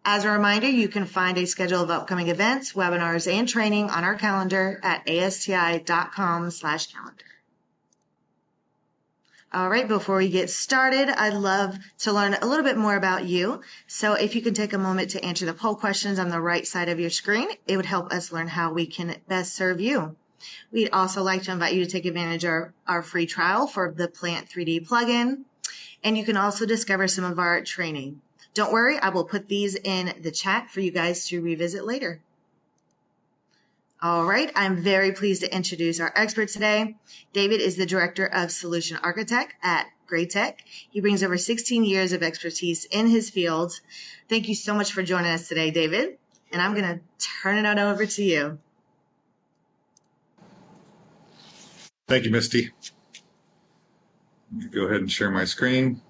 As a reminder, you can find a schedule of upcoming events, webinars, and training on our calendar at asti.com/calendar. All right, before we get started, I'd love to learn a little bit more about you. So if you can take a moment to answer the poll questions on the right side of your screen, it would help us learn how we can best serve you. We'd also like to invite you to take advantage of our free trial for the Plant 3D plugin, and you can also discover some of our training. Don't worry, I will put these in the chat for you guys to revisit later. All right, I'm very pleased to introduce our expert today. David is the Director of Solution Architect at GRAITEC. He brings over 16 years of expertise in his field. Thank you so much for joining us today, David. And I'm going to turn it on over to you. Thank you, Misty. Go ahead and share my screen.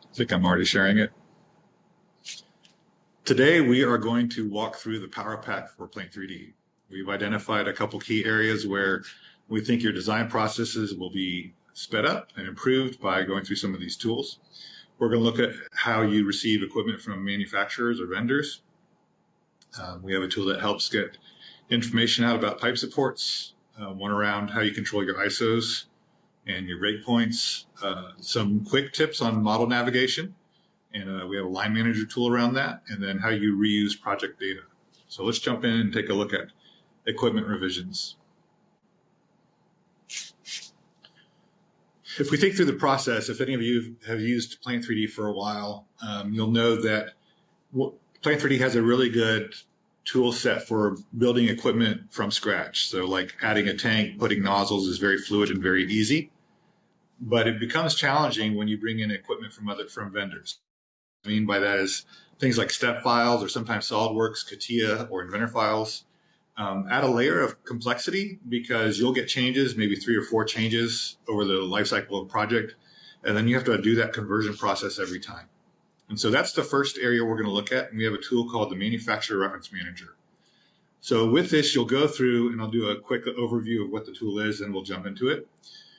I think I'm already sharing it. Today, we are going to walk through the PowerPack for Plant 3D. We've identified a couple key areas where we think your design processes will be sped up and improved by going through some of these tools. We're going to look at how you receive equipment from manufacturers or vendors. We have a tool that helps get information out about pipe supports, one around how you control your ISOs and your break points, some quick tips on model navigation, and we have a line manager tool around that, and then how you reuse project data. So let's jump in and take a look at equipment revisions. If we think through the process, if any of you have used Plant 3D for a while, you'll know that Plant 3D has a really good tool set for building equipment from scratch. So like adding a tank, putting nozzles is very fluid and very easy. But it becomes challenging when you bring in equipment from vendors. What I mean by that is things like step files or sometimes SolidWorks, CATIA, or inventor files add a layer of complexity because you'll get changes, maybe 3 or 4 changes over the life cycle of a project, and then you have to do that conversion process every time. And so that's the first area we're going to look at, and we have a tool called the Manufacturer Reference Manager. So with this, you'll go through, and I'll do a quick overview of what the tool is, and we'll jump into it.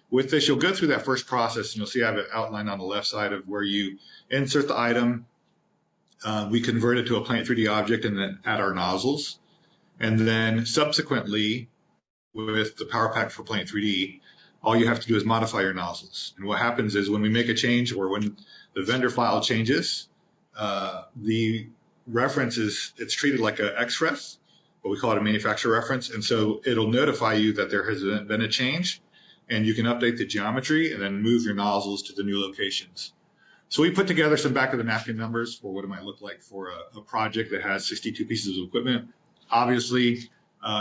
With this, you'll go through that first process, and you'll see I have it outlined on the left side of where you insert the item. We convert it to a Plant 3D object and then add our nozzles. And then subsequently, with the PowerPack for Plant 3D, all you have to do is modify your nozzles. And what happens is when we make a change or when the vendor file changes, the reference it's treated like an XREF, but we call it a manufacturer reference. And so it'll notify you that there has been a change, and you can update the geometry and then move your nozzles to the new locations. So we put together some back of the napkin numbers for what it might look like for a project that has 62 pieces of equipment. Obviously,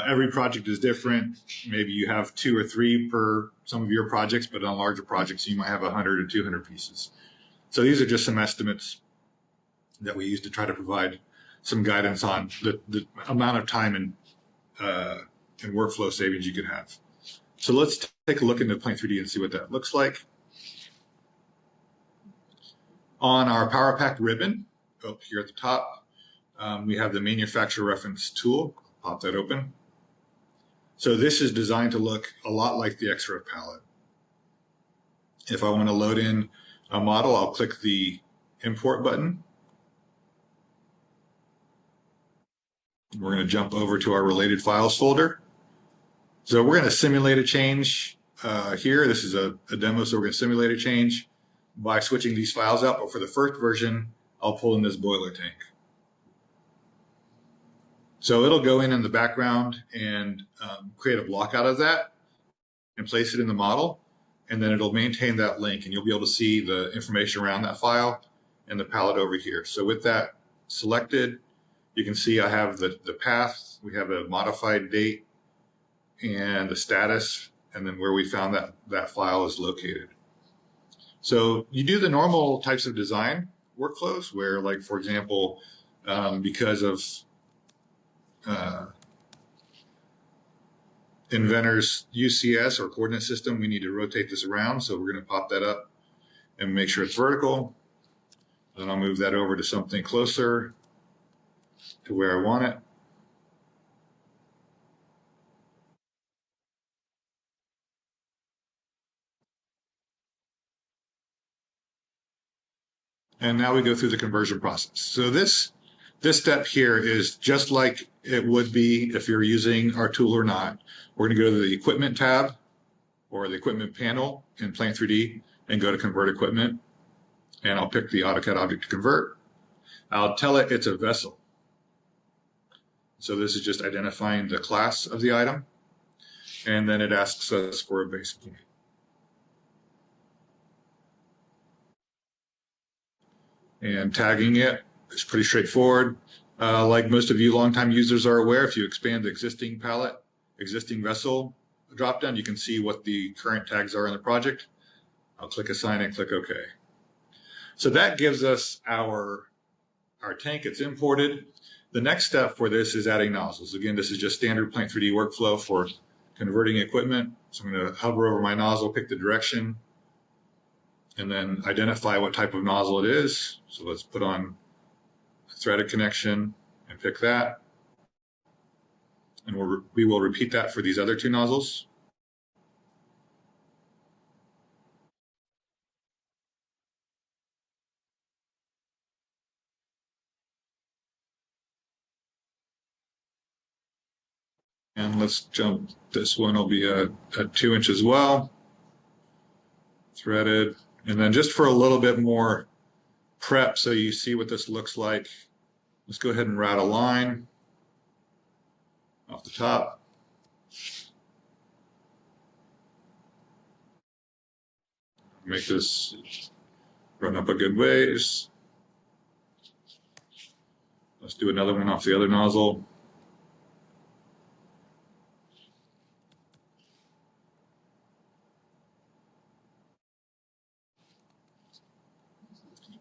every project is different. Maybe you have 2 or 3 per some of your projects, but on larger projects, you might have 100 or 200 pieces. So these are just some estimates that we use to try to provide some guidance on the amount of time and workflow savings you could have. So let's take a look into Plant 3D and see what that looks like. On our PowerPack ribbon, up here at the top, we have the Manufacturer Reference tool. Pop that open. So this is designed to look a lot like the XREF palette. If I want to load in a model, I'll click the Import button. We're going to jump over to our Related Files folder. So we're going to simulate a change here. This is a demo, so we're going to simulate a change by switching these files out. But for the first version, I'll pull in this boiler tank. So it'll go in the background and create a block out of that and place it in the model, and then it'll maintain that link, and you'll be able to see the information around that file and the palette over here. So with that selected, you can see I have the path, we have a modified date, and the status, and then where we found that file is located. So you do the normal types of design workflows where, like, for example, because of inventor's UCS or coordinate system, we need to rotate this around. So we're going to pop that up and make sure it's vertical. Then I'll move that over to something closer to where I want it. And now we go through the conversion process. So this step here is just like it would be if you're using our tool or not. We're going to go to the equipment tab or the equipment panel in Plant 3D and go to convert equipment. And I'll pick the AutoCAD object to convert. I'll tell it it's a vessel. So this is just identifying the class of the item. And then it asks us for a base point. And tagging it is pretty straightforward. Like most of you longtime users are aware, if you expand the existing palette, existing vessel dropdown, you can see what the current tags are in the project. I'll click Assign and click OK. So that gives us our tank. It's imported. The next step for this is adding nozzles. Again, this is just standard Plant 3D workflow for converting equipment. So I'm going to hover over my nozzle, pick the direction, and then identify what type of nozzle it is. So let's put on a threaded connection and pick that. And we will repeat that for these other two nozzles. And let's jump, this one will be a 2-inch as well, threaded. And then just for a little bit more prep so you see what this looks like, let's go ahead and route a line off the top. Make this run up a good ways. Let's do another one off the other nozzle.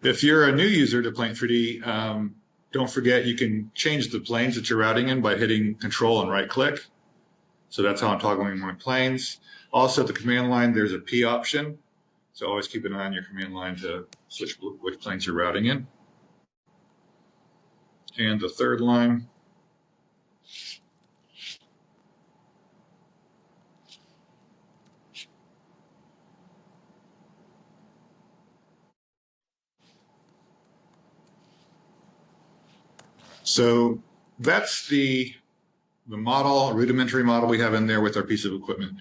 If you're a new user to Plant 3D, don't forget you can change the planes that you're routing in by hitting Control and right click. So that's how I'm toggling my planes. Also at the command line, there's a P option. So always keep an eye on your command line to switch which planes you're routing in. And the third line. So that's the model, rudimentary model we have in there with our piece of equipment.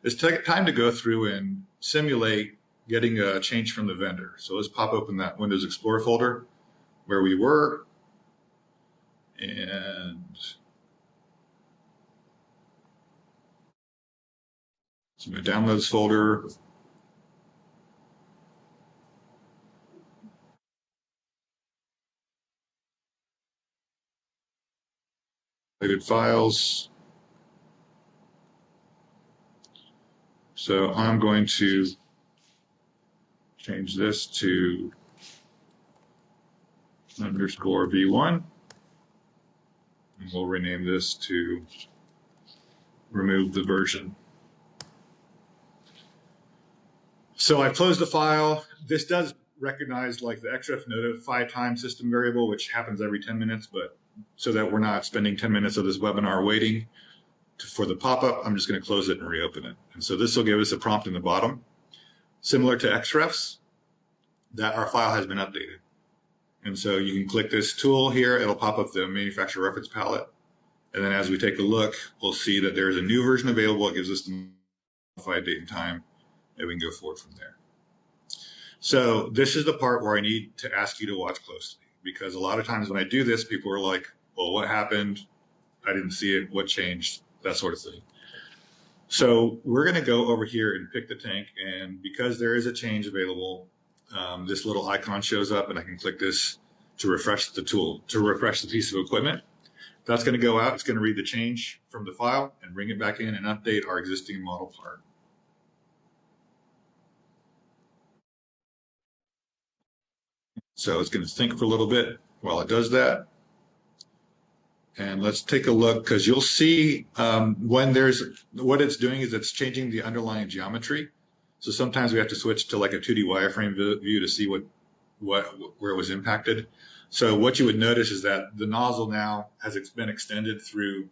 It's time to go through and simulate getting a change from the vendor. So let's pop open that Windows Explorer folder where we were. And so my downloads folder. Related files. So I'm going to change this to _V1. And we'll rename this to remove the version. So I closed the file. This does recognize like the xref notify time system variable, which happens every 10 minutes, but so that we're not spending 10 minutes of this webinar waiting for the pop-up, I'm just going to close it and reopen it. And so this will give us a prompt in the bottom, similar to xrefs, that our file has been updated. And so you can click this tool here, it'll pop up the manufacturer reference palette. And then as we take a look, we'll see that there's a new version available. It gives us the modified date and time, and we can go forward from there. So this is the part where I need to ask you to watch closely, because a lot of times when I do this, people are like, well, what happened? I didn't see it. What changed? That sort of thing. So we're going to go over here and pick the tank. And because there is a change available, this little icon shows up, and I can click this to refresh the tool, to refresh the piece of equipment. That's going to go out. It's going to read the change from the file and bring it back in and update our existing model part. So it's going to think for a little bit while it does that. And let's take a look, because you'll see when what it's doing is it's changing the underlying geometry. So sometimes we have to switch to like a 2D wireframe view to see where it was impacted. So what you would notice is that the nozzle now has been extended through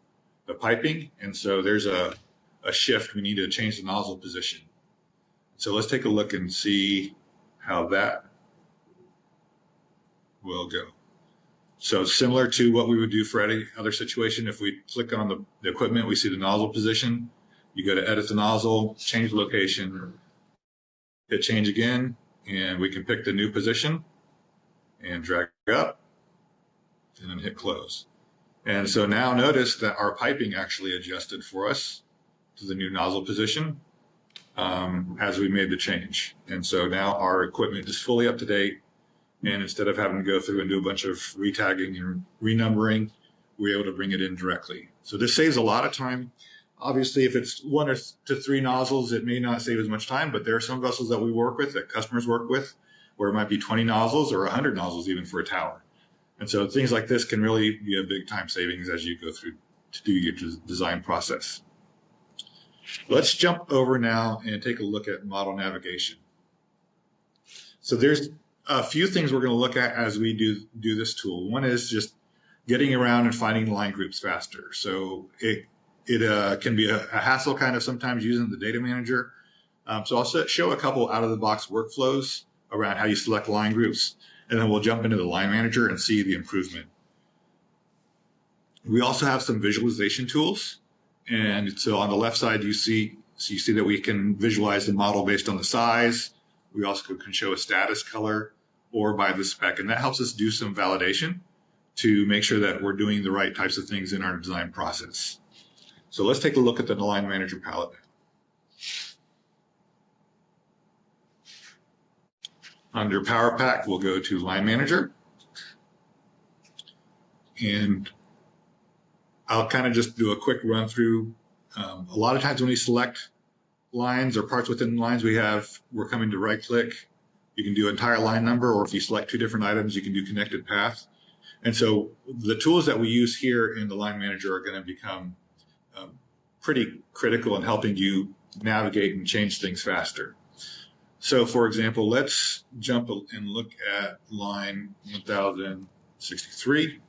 the piping. And so there's a shift. We need to change the nozzle position. So let's take a look and see how that will go. So similar to what we would do for any other situation, if we click on the equipment, we see the nozzle position. You go to edit the nozzle, change location, hit change again, and we can pick the new position and drag it up and then hit close. And so now notice that our piping actually adjusted for us to the new nozzle position as we made the change. And so now our equipment is fully up to date. And instead of having to go through and do a bunch of retagging and renumbering, we're able to bring it in directly. So this saves a lot of time. Obviously, if it's 1 to 3 nozzles, it may not save as much time, but there are some vessels that we work with, that customers work with, where it might be 20 nozzles or 100 nozzles even for a tower. And so things like this can really be a big time savings as you go through to do your design process. Let's jump over now and take a look at model navigation. So there's a few things we're going to look at as we do this tool. One is just getting around and finding line groups faster. So it can be a hassle kind of sometimes using the data manager. So I'll show a couple out-of-the-box workflows around how you select line groups, and then we'll jump into the line manager and see the improvement. We also have some visualization tools. And so on the left side, you see that we can visualize the model based on the size. We also can show a status color or by the spec, and that helps us do some validation to make sure that we're doing the right types of things in our design process. So let's take a look at the line manager palette. Under PowerPack, we'll go to line manager, and I'll kind of just do a quick run through. A lot of times when we select lines or parts within lines, we're coming to right click. You can do entire line number, or if you select 2 different items, you can do connected path. And so the tools that we use here in the line manager are going to become pretty critical in helping you navigate and change things faster. So for example, let's jump and look at line 1063.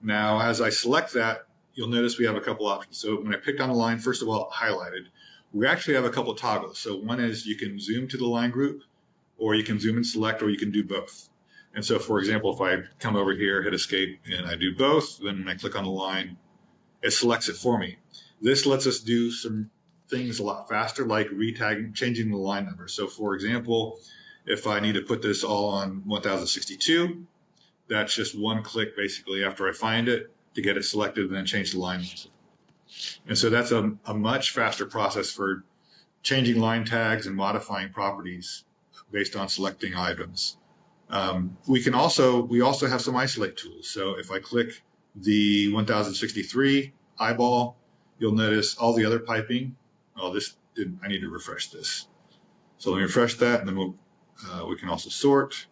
Now, as I select that, you'll notice we have a couple options. So when I picked on the line, first of all, highlighted, we actually have a couple of toggles. So one is you can zoom to the line group, or you can zoom and select, or you can do both. And so, for example, if I come over here, hit escape, and I do both, then when I click on the line, it selects it for me. This lets us do some things a lot faster, like retagging, changing the line number. So for example, if I need to put this all on 1062, that's just one click basically after I find it to get it selected and then change the line. And so that's a much faster process for changing line tags and modifying properties based on selecting items. We also have some isolate tools. So if I click the 1063 eyeball, you'll notice all the other piping. Oh, I need to refresh this. So let me refresh that, and then we can also sort.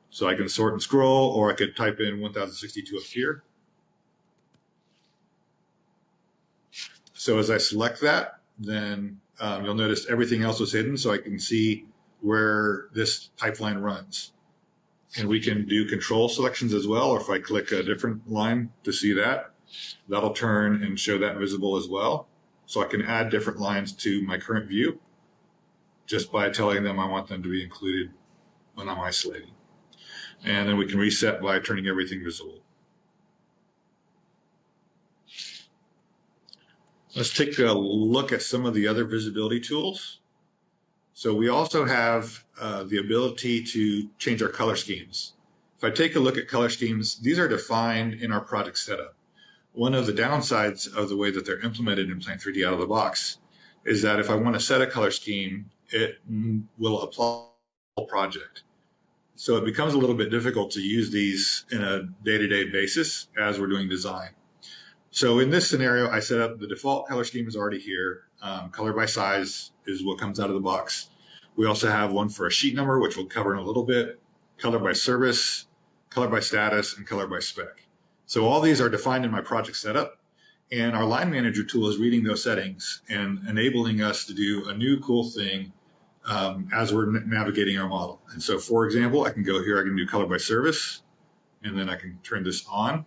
So I can sort and scroll, or I could type in 1062 up here. So as I select that, then you'll notice everything else was hidden, so I can see where this pipeline runs. And we can do control selections as well, or if I click a different line to see that, that'll turn and show that visible as well. So I can add different lines to my current view just by telling them I want them to be included when I'm isolating. And then we can reset by turning everything visible. Let's take a look at some of the other visibility tools. So we also have the ability to change our color schemes. If I take a look at color schemes, these are defined in our project setup. One of the downsides of the way that they're implemented in Plant 3D out of the box is that if I want to set a color scheme, it will apply to the project. So it becomes a little bit difficult to use these in a day-to-day basis as we're doing design. So in this scenario, I set up the default color scheme is already here. Color by size is what comes out of the box. We also have one for a sheet number, which we'll cover in a little bit, color by service, color by status, and color by spec. So all these are defined in my project setup, and our line manager tool is reading those settings and enabling us to do a new cool thing as we're navigating our model. And so, for example, I can go here, I can do color by service, and then I can turn this on.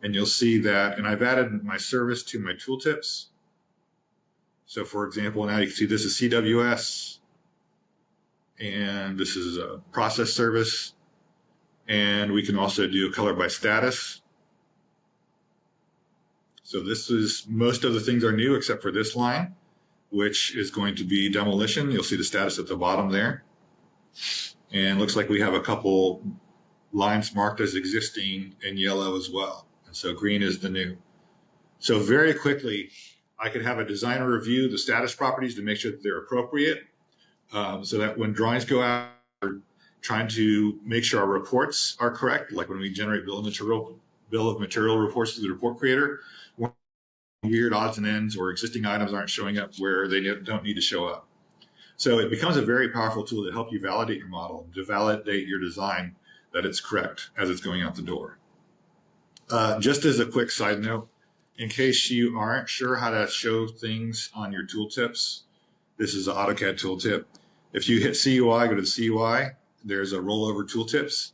And you'll see that, and I've added my service to my tooltips. So for example, now you can see this is CWS, and this is a process service. And we can also do color by status. So this is, most of the things are new except for this line, which is going to be demolition. You'll see the status at the bottom there. And looks like we have a couple lines marked as existing in yellow as well. And so green is the new. So very quickly, I could have a designer review the status properties to make sure that they're appropriate, so that when drawings go out, we're trying to make sure our reports are correct. Like when we generate bill of material reports to the report creator, weird odds and ends or existing items aren't showing up where they don't need to show up. So it becomes a very powerful tool to help you validate your model, to validate your design that it's correct as it's going out the door. Just as a quick side note, in case you aren't sure how to show things on your tooltips, this is an AutoCAD tooltip. If you hit CUI, go to the CUI, there's a rollover tooltips,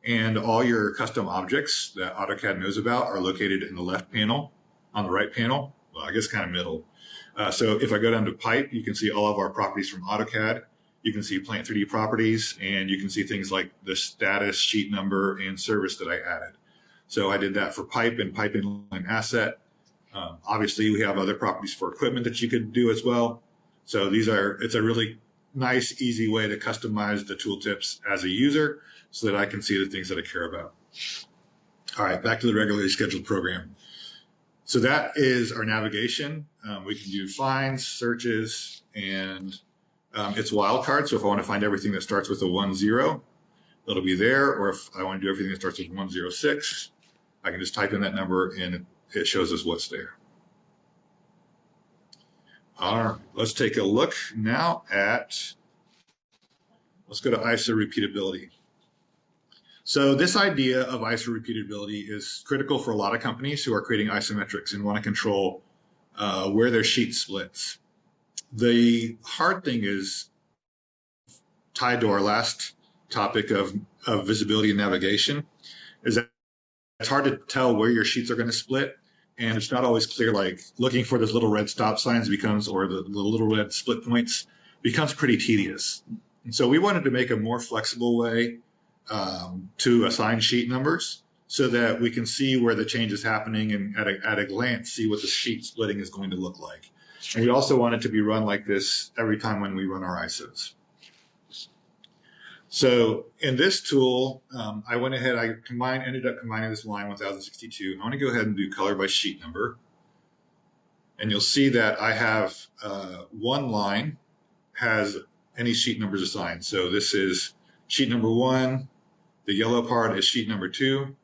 and all your custom objects that AutoCAD knows about are located in the left panel. On the right panel, well, I guess kind of middle. So if I go down to pipe, you can see all of our properties from AutoCAD. You can see Plant 3D properties, and you can see things like the status, sheet number, and service that I added. So I did that for pipe and pipe inline asset. Obviously, we have other properties for equipment that you could do as well. So it's a really nice, easy way to customize the tooltips as a user so that I can see the things that I care about. All right, back to the regularly scheduled program. So that is our navigation. We can do finds, searches, and it's wildcard. So if I want to find everything that starts with a 10, it'll be there. Or if I want to do everything that starts with 106, I can just type in that number and it shows us what's there. All right, let's take a look now let's go to ISO repeatability. So this idea of ISO repeatability is critical for a lot of companies who are creating isometrics and want to control where their sheet splits. The hard thing is tied to our last topic of visibility and navigation, is that it's hard to tell where your sheets are going to split, and it's not always clear. Like looking for those little red stop signs or the little red split points becomes pretty tedious. And so we wanted to make a more flexible way to assign sheet numbers so that we can see where the change is happening and at a glance see what the sheet splitting is going to look like. And we also want it to be run like this every time when we run our ISOs. So in this tool, I went ahead, ended up combining this line 1062. I want to go ahead and do color by sheet number. And you'll see that I have one line has any sheet numbers assigned. So this is sheet number 1. The yellow part is sheet number 2.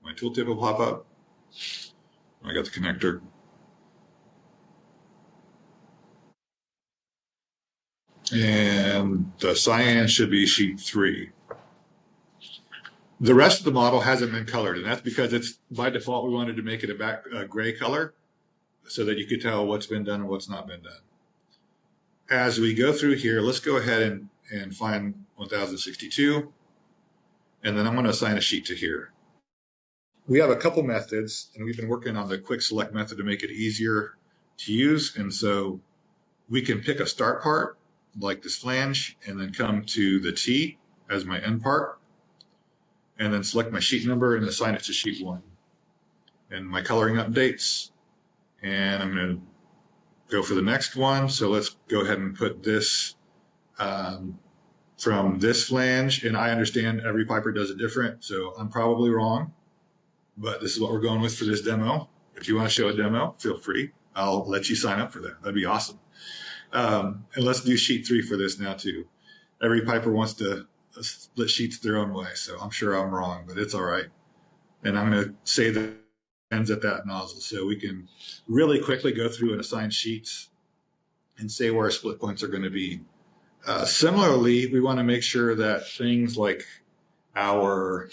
My tooltip will pop up. I got the connector. And the cyan should be sheet 3. The rest of the model hasn't been colored, and that's because it's by default we wanted to make it a gray color so that you could tell what's been done and what's not been done. As we go through here, let's go ahead and find 1062, and then I'm going to assign a sheet to here. We have a couple methods, and we've been working on the quick select method to make it easier to use, and so we can pick a start part like this flange and then come to the T as my end part and then select my sheet number and assign it to sheet 1. And my coloring updates, and I'm going to go for the next one. So let's go ahead and put this from this flange, and I understand every piper does it different, so I'm probably wrong, but this is what we're going with for this demo. If you want to show a demo, feel free. I'll let you sign up for that. That'd be awesome. And let's do sheet 3 for this now too. Every piper wants to split sheets their own way, so I'm sure I'm wrong, but it's all right. And I'm going to say the ends at that nozzle, so we can really quickly go through and assign sheets and say where our split points are going to be. Similarly, we want to make sure that things like our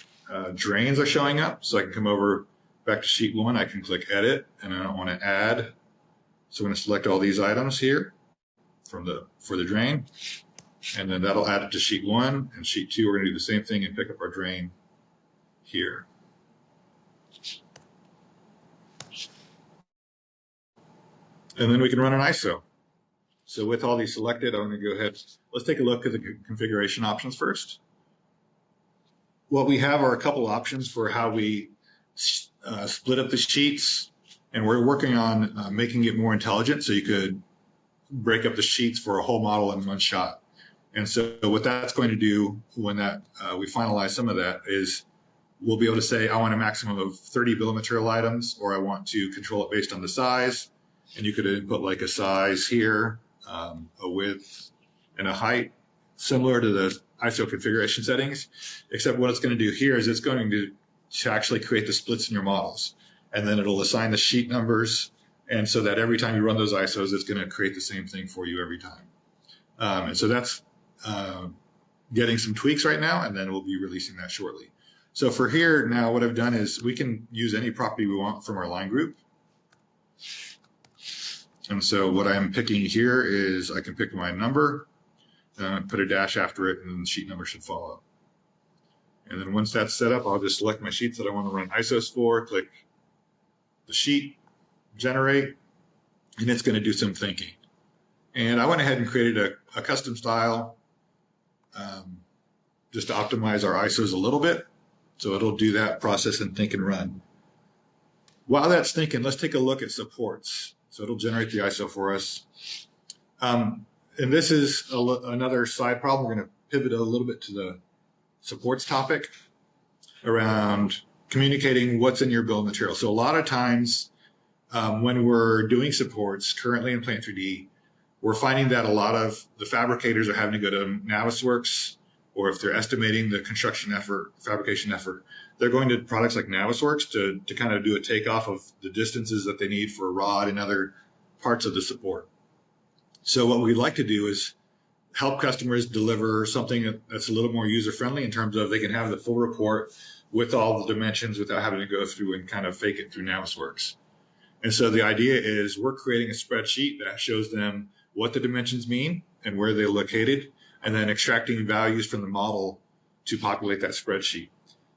drains are showing up. So I can come over back to sheet 1. I can click edit, and I don't want to add. So I'm going to select all these items here for the drain, and then that'll add it to sheet 1. And sheet 2, we're going to do the same thing and pick up our drain here. And then we can run an ISO. So with all these selected, I'm going to go ahead. Let's take a look at the configuration options first. What we have are a couple options for how we split up the sheets, and we're working on making it more intelligent so you could break up the sheets for a whole model in one shot. And so what that's going to do when we finalize some of that is we'll be able to say, I want a maximum of 30 bill of material items, or I want to control it based on the size. And you could input like a size here, a width, and a height, similar to the ISO configuration settings, except what it's going to do here is it's going to actually create the splits in your models. And then it'll assign the sheet numbers, and so that every time you run those ISOs, it's going to create the same thing for you every time. And so that's getting some tweaks right now, and then we'll be releasing that shortly. So for here now, what I've done is we can use any property we want from our line group. And so what I'm picking here is I can pick my number, put a dash after it, and the sheet number should follow. And then once that's set up, I'll just select my sheets that I want to run ISOs for, click the sheet, generate, and it's going to do some thinking. And I went ahead and created a custom style just to optimize our ISOs a little bit. So it'll do that process and think and run. While that's thinking, let's take a look at supports. So it'll generate the ISO for us. And this is another side problem. We're going to pivot a little bit to the supports topic around communicating what's in your bill of material. So a lot of times when we're doing supports currently in Plant 3D, we're finding that a lot of the fabricators are having to go to Navisworks, or if they're estimating the construction effort, fabrication effort, they're going to products like Navisworks to kind of do a takeoff of the distances that they need for rod and other parts of the support. So what we'd like to do is help customers deliver something that's a little more user-friendly in terms of they can have the full report with all the dimensions without having to go through and kind of fake it through Navisworks. And so the idea is we're creating a spreadsheet that shows them what the dimensions mean and where they're located, and then extracting values from the model to populate that spreadsheet.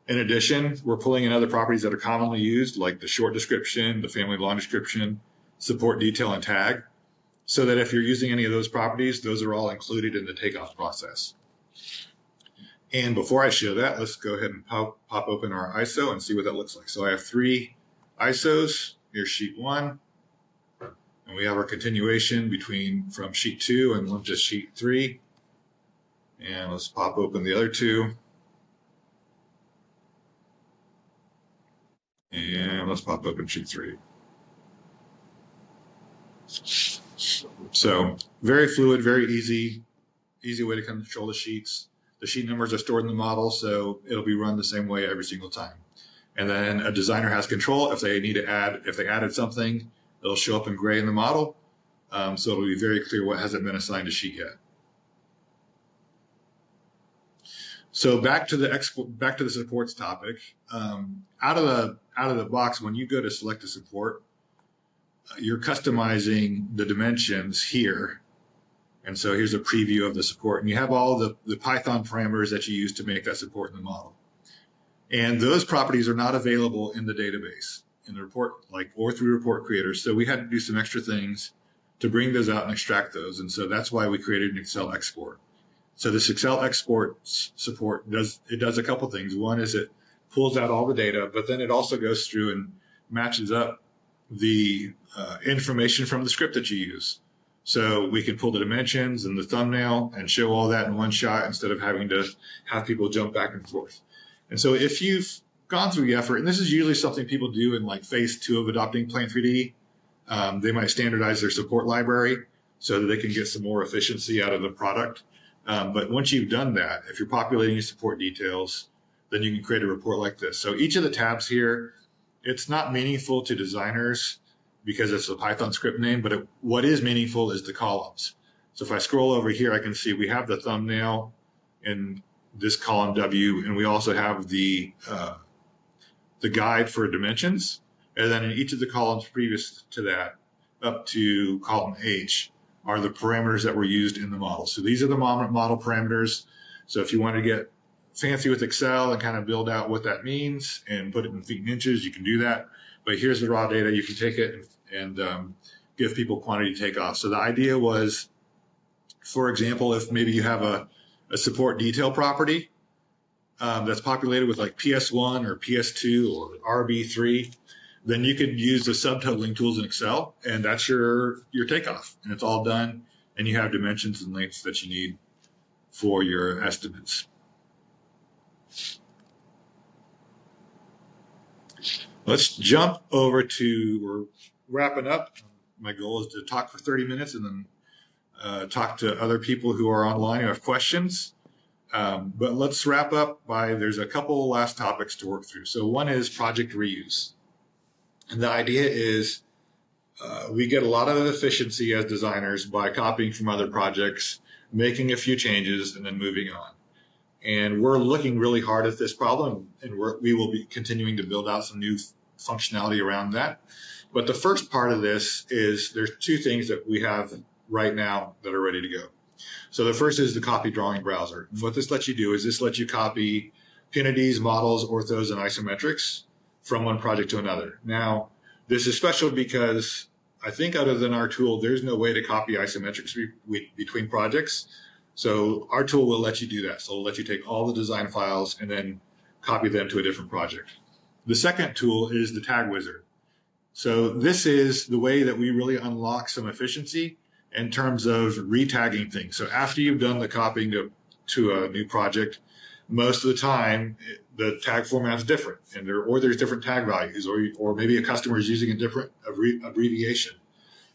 In addition, we're pulling in other properties that are commonly used, like the short description, the family long description, support detail, and tag, so that if you're using any of those properties, those are all included in the takeoff process. And before I show that, let's go ahead and pop open our ISO and see what that looks like. So I have 3 ISOs. Here's sheet 1. And we have our continuation from sheet 2 and just sheet 3. And let's pop open the other 2. And let's pop open sheet 3. So very fluid, very easy way to control the sheets. The sheet numbers are stored in the model, so it'll be run the same way every single time. And then a designer has control. If they added something, it'll show up in gray in the model. So it'll be very clear what hasn't been assigned a sheet yet. So back to the supports topic. Out of the box, when you go to select a support, you're customizing the dimensions here. And so here's a preview of the support. And you have all the Python parameters that you use to make that support in the model. And those properties are not available in the database, in the report, or through report creators. So we had to do some extra things to bring those out and extract those. And so that's why we created an Excel export. So this Excel export support does a couple things. One is it pulls out all the data, but then it also goes through and matches up the information from the script that you use. So we can pull the dimensions and the thumbnail and show all that in one shot instead of having to have people jump back and forth. And so if you've gone through the effort, and this is usually something people do in phase 2 of adopting Plant 3D, they might standardize their support library so that they can get some more efficiency out of the product. But once you've done that, if you're populating your support details, then you can create a report like this. So each of the tabs here, it's not meaningful to designers because it's a Python script name, but what is meaningful is the columns. So if I scroll over here, I can see we have the thumbnail in this column W, and we also have the guide for dimensions. And then in each of the columns previous to that, up to column H, are the parameters that were used in the model. So these are the model parameters. So if you want to get fancy with Excel and kind of build out what that means and put it in feet and inches, you can do that. But here's the raw data. You can take it and give people quantity takeoff. So the idea was For example, if maybe you have a support detail property that's populated with like PS1 or PS2 or RB3, then you could use the subtotaling tools in Excel, and that's your takeoff, and it's all done, and you have dimensions and lengths that you need for your estimates. Let's jump over to, we're wrapping up. My goal is to talk for 30 minutes and then talk to other people who are online who have questions. But let's wrap up by, there's a couple last topics to work through. So one is project reuse. And the idea is we get a lot of efficiency as designers by copying from other projects, making a few changes, and then moving on. And we're looking really hard at this problem, and we will be continuing to build out some new functionality around that. But the first part of this is there's two things that we have right now that are ready to go. So the first is the copy drawing browser. And what this lets you do is this lets you copy P&Ds, models, orthos, and isometrics from one project to another. Now, this is special because I think other than our tool, there's no way to copy isometrics between projects. So our tool will let you do that. So it'll let you take all the design files and then copy them to a different project. The second tool is the tag wizard. So this is the way that we really unlock some efficiency in terms of retagging things. So after you've done the copying to a new project, most of the time the tag format is different, and there's different tag values, or maybe a customer is using a different abbreviation.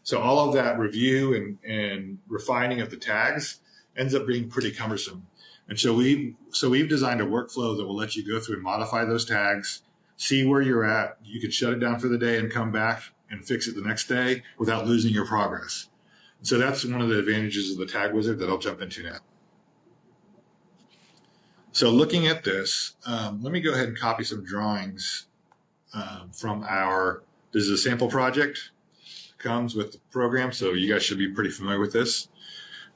So all of that review and refining of the tags ends up being pretty cumbersome. And so we've designed a workflow that will let you go through and modify those tags, see where you're at. You can shut it down for the day and come back and fix it the next day without losing your progress. So that's one of the advantages of the tag wizard that I'll jump into now. So looking at this, let me go ahead and copy some drawings from this is a sample project, comes with the program, so you guys should be pretty familiar with this.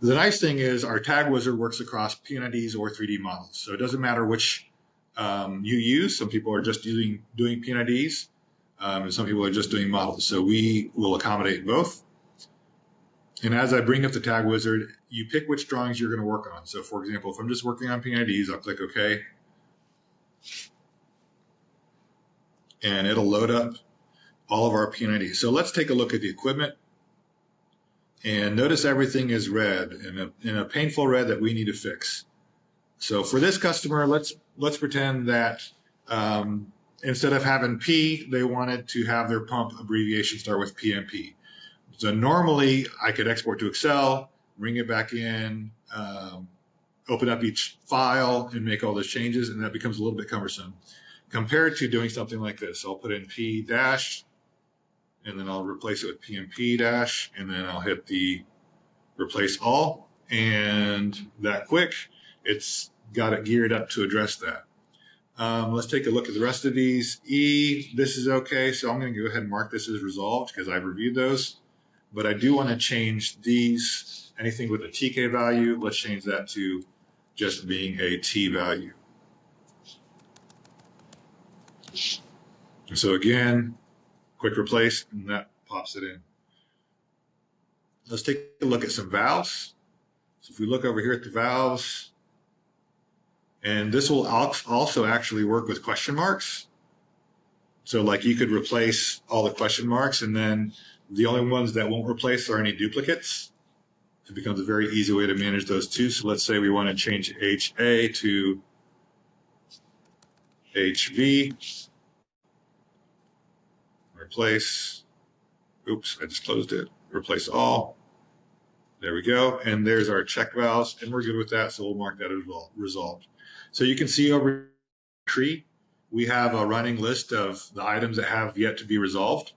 The nice thing is our tag wizard works across P&Ds or 3D models. So it doesn't matter which you use. Some people are just doing P&Ds, and some people are just doing models. So we will accommodate both. And as I bring up the tag wizard, you pick which drawings you're going to work on. So for example, if I'm just working on P&Ds, I'll click OK. And it'll load up all of our P&Ds. So let's take a look at the equipment. And notice everything is red, in a painful red that we need to fix. So for this customer, let's pretend that instead of having P, they wanted to have their pump abbreviation start with PMP. So normally I could export to Excel, bring it back in, open up each file and make all those changes, and that becomes a little bit cumbersome compared to doing something like this. I'll put in P dash, and then I'll replace it with PMP dash, and then I'll hit the replace all, and that quick, it's got it geared up to address that. Let's take a look at the rest of these. E, this is okay, so I'm going to go ahead and mark this as resolved because I've reviewed those. But I do want to change these, anything with a TK value, let's change that to just being a T value. So again, quick replace, and that pops it in. Let's take a look at some valves. So if we look over here at the valves, and this will also actually work with question marks. So like you could replace all the question marks, and then the only ones that won't replace are any duplicates. It becomes a very easy way to manage those two. So let's say we want to change HA to HV. Replace. Oops, I just closed it. Replace all. There we go. And there's our check valves, and we're good with that. So we'll mark that as resolved. So you can see over tree, we have a running list of the items that have yet to be resolved.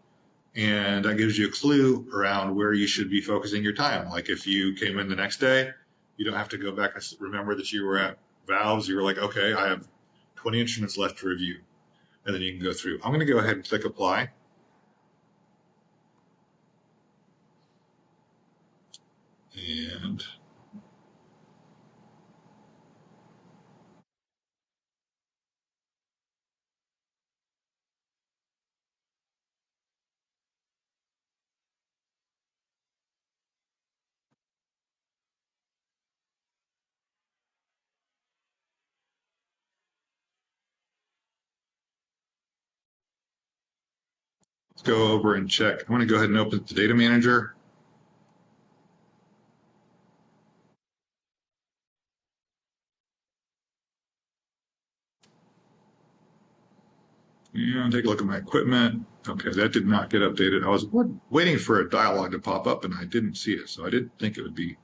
And that gives you a clue around where you should be focusing your time. Like if you came in the next day, you don't have to go back and remember that you were at valves. You were like, okay, I have 20 instruments left to review. And then you can go through. I'm going to go ahead and click apply. And go over and check. I'm going to go ahead and open the data manager. And take a look at my equipment. Okay, that did not get updated. I was waiting for a dialog to pop up and I didn't see it, so I didn't think it would be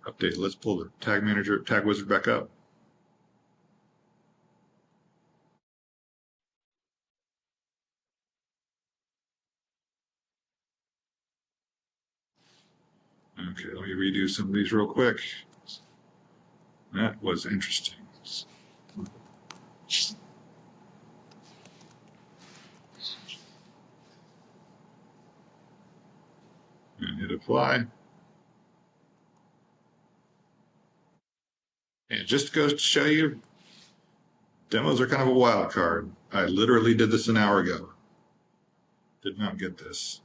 updated. Let's pull the tag wizard back up. Okay, let me redo some of these real quick. That was interesting. And hit apply. And just goes to show you, demos are kind of a wild card. I literally did this an hour ago. Did not get this.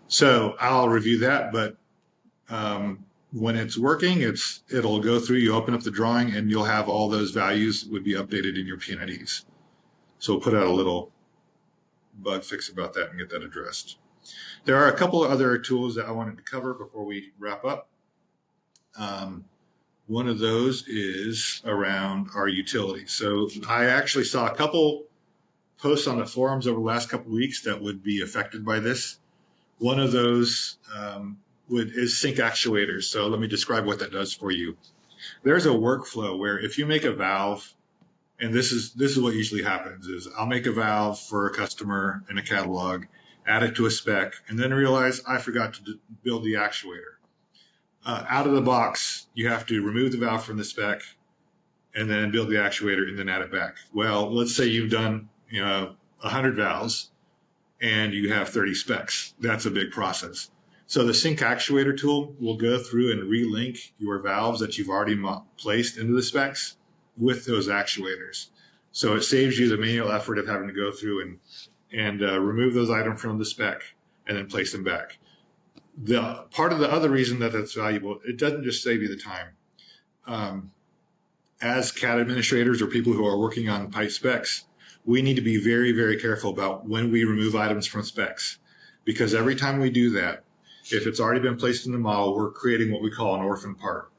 So I'll review that, but when it's working, it'll go through, you open up the drawing, and you'll have all those values would be updated in your PNIDs. So we'll put out a little bug fix about that and get that addressed. There are a couple of other tools that I wanted to cover before we wrap up. One of those is around our utilities. So I actually saw a couple posts on the forums over the last couple of weeks that would be affected by this. One of those is sync actuators. So let me describe what that does for you. There's a workflow where if you make a valve, and this is what usually happens, is I'll make a valve for a customer in a catalog, add it to a spec, and then realize I forgot to build the actuator. Out of the box, you have to remove the valve from the spec and then build the actuator and then add it back. Well, let's say you've done 100 valves and you have 30 specs. That's a big process. So the sync actuator tool will go through and relink your valves that you've already placed into the specs with those actuators. So it saves you the manual effort of having to go through and remove those items from the spec and then place them back. The part of the other reason that that's valuable, it doesn't just save you the time. As CAD administrators or people who are working on pipe specs, we need to be very, very careful about when we remove items from specs, because every time we do that, if it's already been placed in the model, we're creating what we call an orphan part.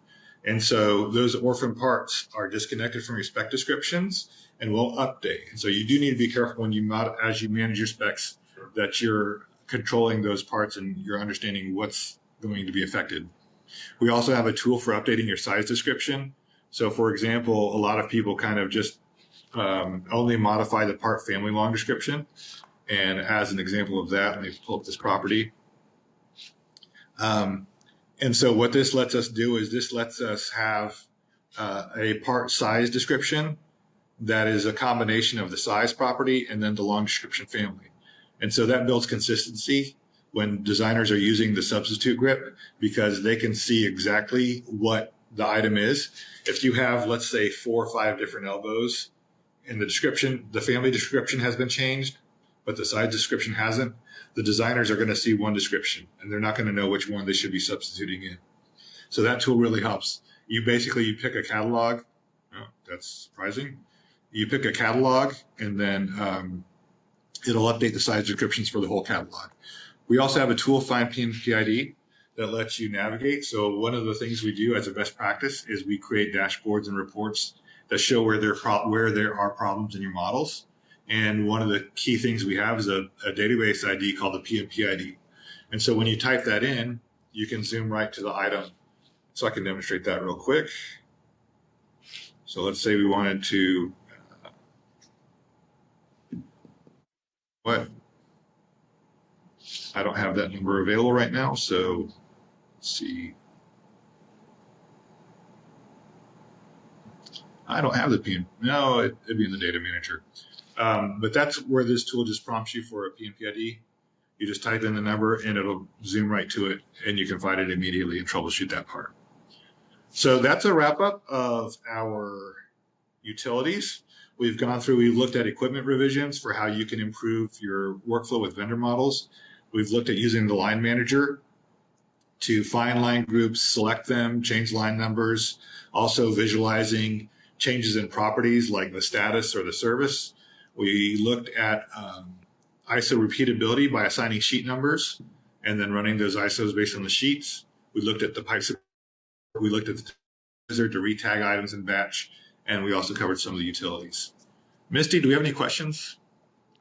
And so those orphan parts are disconnected from your spec descriptions and will update. And so you do need to be careful when as you manage your specs that you're controlling those parts and you're understanding what's going to be affected. We also have a tool for updating your size description. So for example, a lot of people kind of just only modify the part family long description. And as an example of that, let me pull up this property. And so what this lets us do is this lets us have a part size description that is a combination of the size property and then the long description family. And so that builds consistency when designers are using the substitute grip, because they can see exactly what the item is. If you have, let's say, 4 or 5 different elbows in the description, the family description has been changed, but the size description hasn't, the designers are going to see one description and they're not going to know which one they should be substituting in. So that tool really helps. You pick a catalog. Oh, that's surprising. You pick a catalog and then it'll update the size descriptions for the whole catalog. We also have a tool, Find PNPID, that lets you navigate. So one of the things we do as a best practice is we create dashboards and reports that show where there are problems in your models. And one of the key things we have is a database ID called the PNPID. And so when you type that in, you can zoom right to the item. So I can demonstrate that real quick. So let's say we wanted to, I don't have that number available right now, so let's see. I don't have the PN. No, it'd be in the data manager. But that's where this tool just prompts you for a PNPID. You just type in the number and it'll zoom right to it, and you can find it immediately and troubleshoot that part. So that's a wrap up of our utilities. We've looked at equipment revisions for how you can improve your workflow with vendor models. We've looked at using the line manager to find line groups, select them, change line numbers, also visualizing changes in properties like the status or the service. We looked at ISO repeatability by assigning sheet numbers and then running those ISOs based on the sheets. We looked at the pipes. We looked at the wizard to retag items in batch, and we also covered some of the utilities. Misty, do we have any questions?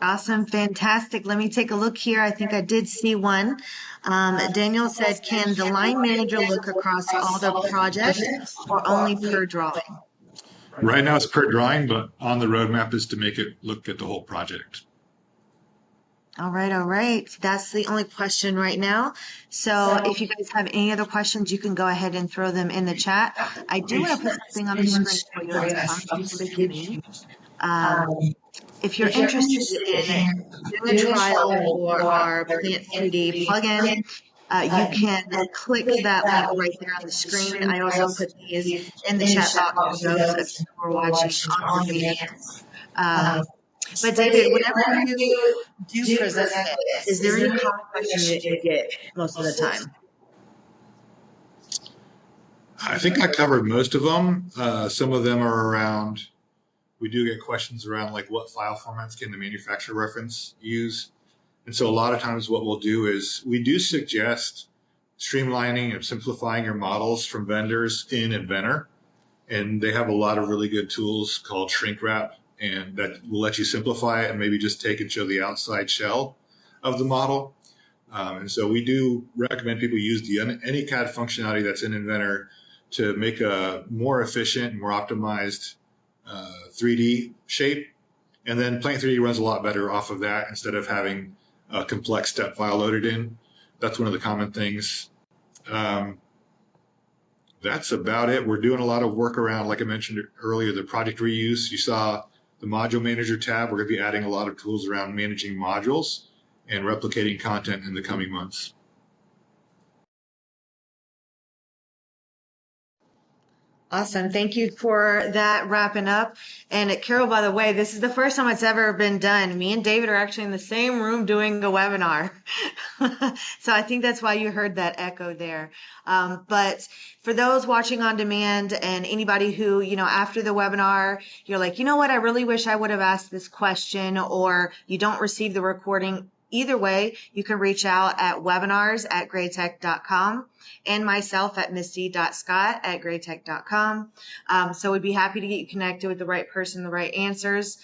Awesome. Fantastic. Let me take a look here. I think I did see one. Daniel said, can the line manager look across all the projects or only per drawing? Right now it's per drawing, but on the roadmap is to make it look at the whole project. All right. All right. That's the only question right now. So if you guys have any other questions, you can go ahead and throw them in the chat. I do want to put something on the screen for you at the beginning. If you're interested in doing a trial for our Plant 3D plugin, you can click that link right there on the screen. I also put these in the chat box for those who are watching on demand. But David, whenever you do present this, is there any common question that you get most of the time? I think I covered most of them. Some of them are around, we do get questions around like what file formats can the manufacturer reference use. And so a lot of times what we'll do is we do suggest streamlining and simplifying your models from vendors in Inventor. And they have a lot of really good tools called shrink wrap, and that will let you simplify it and maybe just take and show the outside shell of the model. And so we do recommend people use any CAD functionality that's in Inventor to make a more efficient, more optimized 3D shape. And then Plant 3D runs a lot better off of that instead of having a complex step file loaded in. That's one of the common things. That's about it. We're doing a lot of work around, like I mentioned earlier, the project reuse. You saw the module manager tab. We're going to be adding a lot of tools around managing modules and replicating content in the coming months. Awesome. Thank you for that wrapping up. And Carol, by the way, this is the first time it's ever been done. Me and David are actually in the same room doing a webinar. So I think that's why you heard that echo there. But for those watching on demand and anybody who, after the webinar, you're like, you know what, I really wish I would have asked this question, or you don't receive the recording. Either way, you can reach out at webinars@graitec.com and myself at misty.scott@graitec.com. So we'd be happy to get you connected with the right person, the right answers.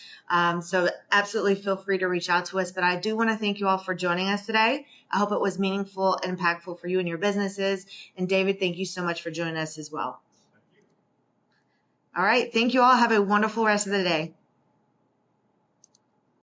So absolutely feel free to reach out to us. But I do want to thank you all for joining us today. I hope it was meaningful and impactful for you and your businesses. And David, thank you so much for joining us as well. All right. Thank you all. Have a wonderful rest of the day.